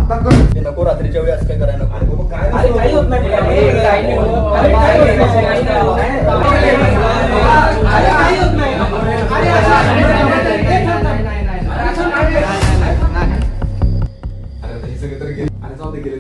आता कर. नको रात्रीच्या वेळी असं काय करायला नको. काही होत नाही.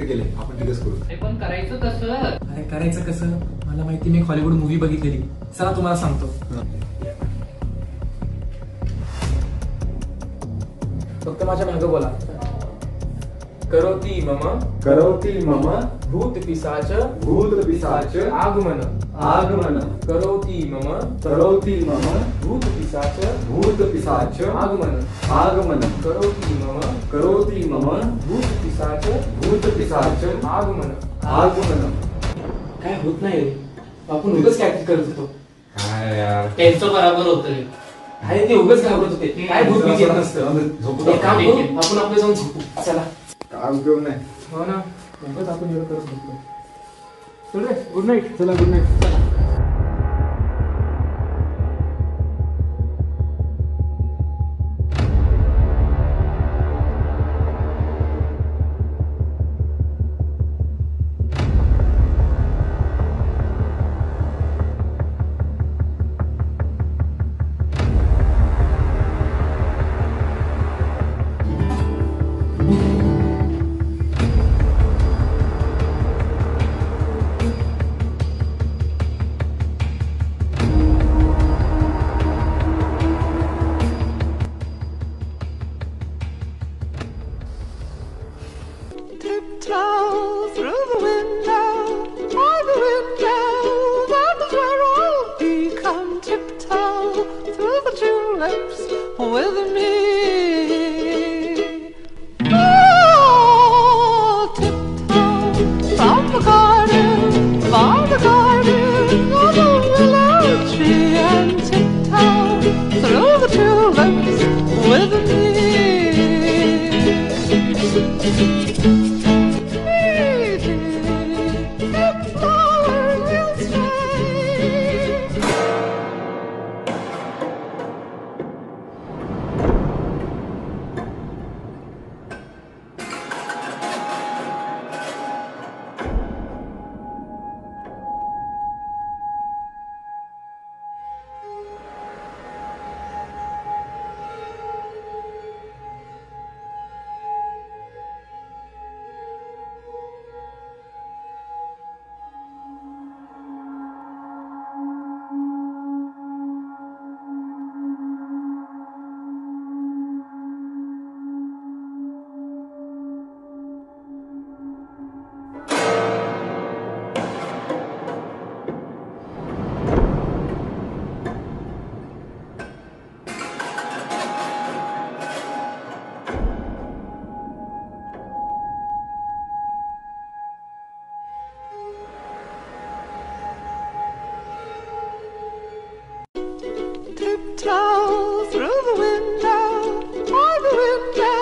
गेले आपण तिकच करू. पण करायचं कसं? अरे करायचं कसं मला माहिती. मी हॉलिवूड मूवी बघितलेली. चला तुम्हाला सांगतो. फक्त माझ्या मागं बोला. करोती मम भूत पिशाच आगमन करोती मम भूत पिशाच आगमन करोती मम भूत पिशाच आगमन. काय होत नाही रे. आपण उगाच काय करत होतो. काय यार त्यांचं बरोबर होतं. अरे ते उगाच घाबरत होते. काय भूत बीत येत नसतं. एक काम करू आपण आपलं जाऊन झोपू. चला. काय उपयोग नाही. हो ना उगाच आपण एवढं करत होतो. चल रे गुड नाईट. चला गुड नाईट. चला. Tiptoe through the window, by the window, that is where I'll be. Come tiptoe through the tulips with me. Oh, tiptoe from the garden, by the garden, of the willow tree, and tiptoe through the tulips with me. Tiptoe through the window, by the window,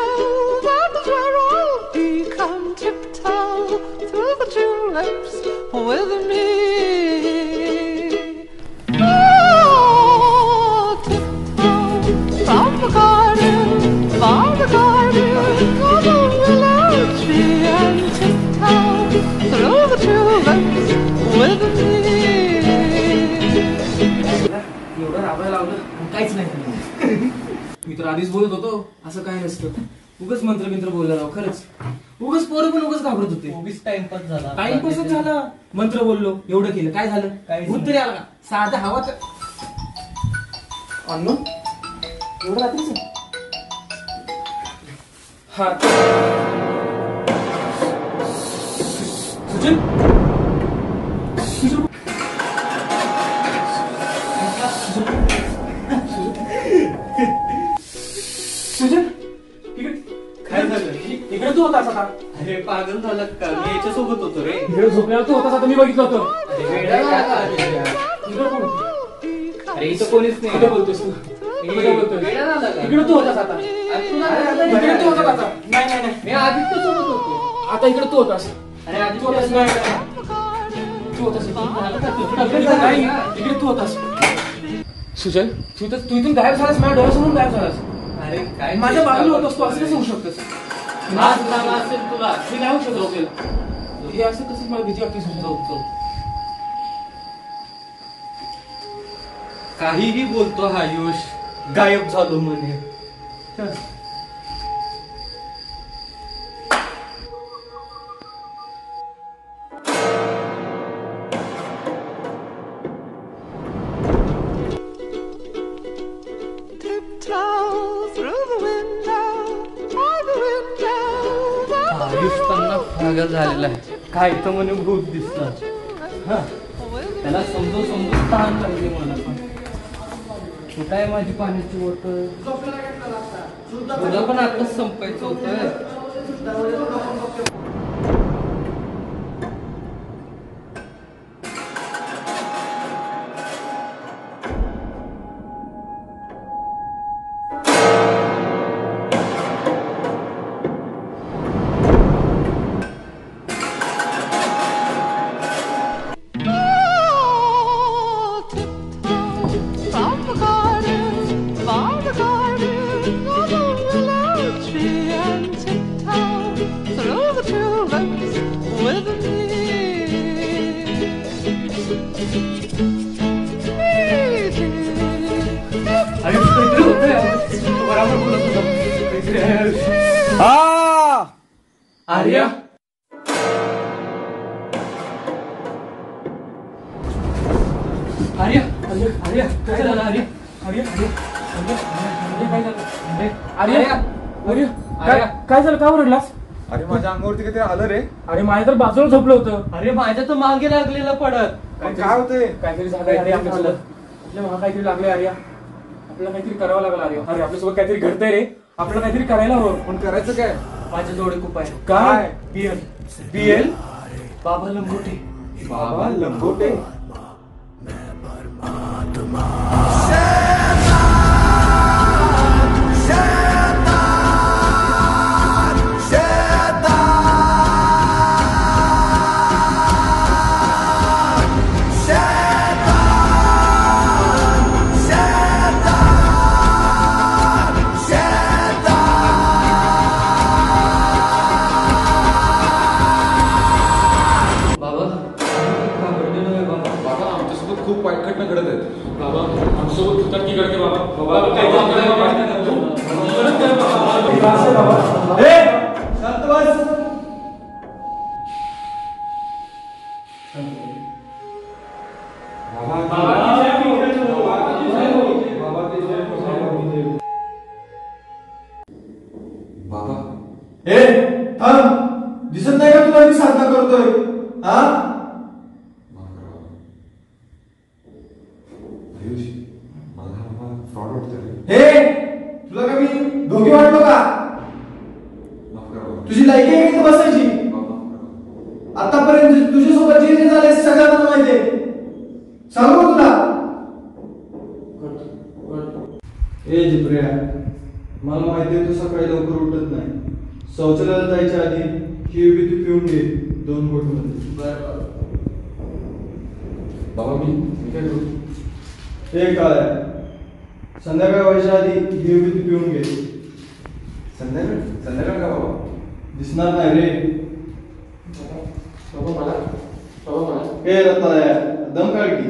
that is where I'll be. Come tiptoe through the tulips with me. Oh, tiptoe from the garden, by the garden, of the willow tree, and tiptoe through the tulips with me. एवढं राबायला लावलं काहीच नाही. मी तर आधीच बोलत होतो असं काय नसतं. उगाच मंत्र बोलला राव. खरंच उगाच पोरं पण उगाच घाबरत होते. उगीच टाइमपास झाला. टाइमपासच झाला. मंत्र बोललो एवढं केलं काय झालं. भूत तरी आला का. साधा हवाच अन्न एवढं रात्रीच. हा सुजन सुजन काय झालं? इकडे तू होतास आता. अरे पागल झाला का? मी याच्यासोबत होतो रे. इकडे झोपल्यावर तू होतास आता. मी बघितलं होतं. अरे इथं कोणीच नाही. इकडे बोलतोस तू. इकडे तू होतास आता. इकडे तू होतास आता. नाही नाही नाही मी आदित्य सोबत होतो. आता इकडे तू होतास. अरे आदित्य तू होतास. नाही तू होतास. नाही इकडे तू होतास. सुजल तू इथून गायब झालास. माझ्या डोळ्यासमोरून गायब झालास. अरे काय माझ्या बाजूला होतास तू. असं कसं होऊ शकतस. लाज लाज असेल तुला. मी नाही होऊ शकत आपल्याला. हे असं कसं मला भीती वाटते समजा. काहीही बोलतो हा आयुष. गायब झालो म्हणे. Tiptoe through the window, by the window. Ayush त्यांना पागल झालेला आहे. काय तर म्हणे भूत दिसतात. त्याला समजून ताण लागली मला पण. कुठं आहे माझी पाण्याची बॉटल? तुला पण आताच संपायचं होतं. From the garden, by the garden, of a willow tree, and tiptoe through the tulips with me. Ayush काहीतरी होतंय. आयुष तू बरोबर बोलत होता. काहीतरी आहे आयुष. आर्या आर्या आर्या काय झालं आर्या? आर्या काय झालं? आर्या अरे काय झालं? का ओरडलास? अरे माझ्या अंगावरती काहीतरी आलं रे. अरे माझ्या तर बाजूला झोपलं होतं. अरे माझ्या तर मागे लागलेलं पडत. पण काय होतंय? काहीतरी झालंय अरे आपल्यासोबत. आपल्या मला काहीतरी लागलंय आर्या. आपल्याला काहीतरी करावं लागलं आर्या. अरे आपल्यासोबत काहीतरी घडतंय रे. आपल्याला काहीतरी करायला हवं. पण करायचं काय? माझ्या जोडे खूप आहे. काय? BL? बाबा लंगोटे. बाबा लंगोटे. बाबा घाबरलेलो आहे बाबा. बाबा आमच्यासोबत खूप वाईट घटना घडत आहेत. बाबा आमच्यासोबत तुझ्या की घडते बाबा. बाबा, काय बाबा, काय बाबा, काय शांत बस. बाबा ए थांब. दिसत नाही का तुला मी साधना करतोय? हा आयुष मला हा बाबा फ्रॉड वाटतोय. हे तुला का मी धोके वाटलो का? माफ करा बाबा. तुझी लायकी आहे का इथं बसायची? बाबा, माफ करा. आतापर्यंत तुझ्यासोबत जे जे झाले सगळ्यांना माहितीये. सांगू का तुला? ए जिप्रिया, मला माहितीये तू सकाळी लवकर उठत नाही. शौचालयाला जायच्या आधी ही विधी पिऊन घे 2 घोट मध्ये. बाबा मी काय करू? हे काय संध्याकाळ व्हायच्या आधी ही विधी पिऊन घे. संध्याकाळ का बाबा? दिसणार नाही रे. हे रत्नाया दम काढ की.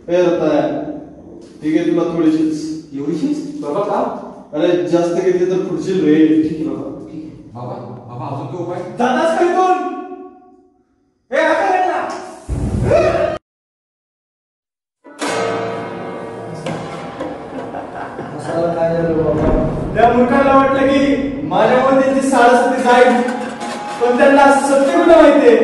हे रत्नाया ठीक आहे तुला थोडीशीच. एवढीशीच? बाबा का? अरे जास्त घेतली तर पुढची रे. ठीक आहे बाबा. ठीक आहे. बाबा बाबा अजून तो उपाय? जातास का इथून? हे आता गेला. काय झालं बाबा? त्या मूर्खाला वाटलं की माझ्यामुळे त्यांची साडेसाती जाईल, पण त्यांना सत्य कुठं माहितीये.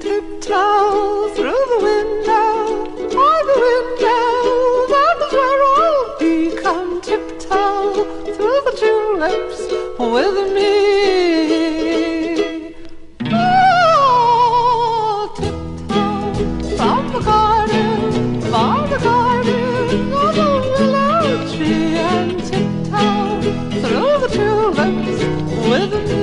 Tiptoe through the window, by the window, that is where I'll be. Come tiptoe through the tulips with me. Oh, tiptoe from the garden, by the garden, of a willow tree, and tiptoe through the tulips with me.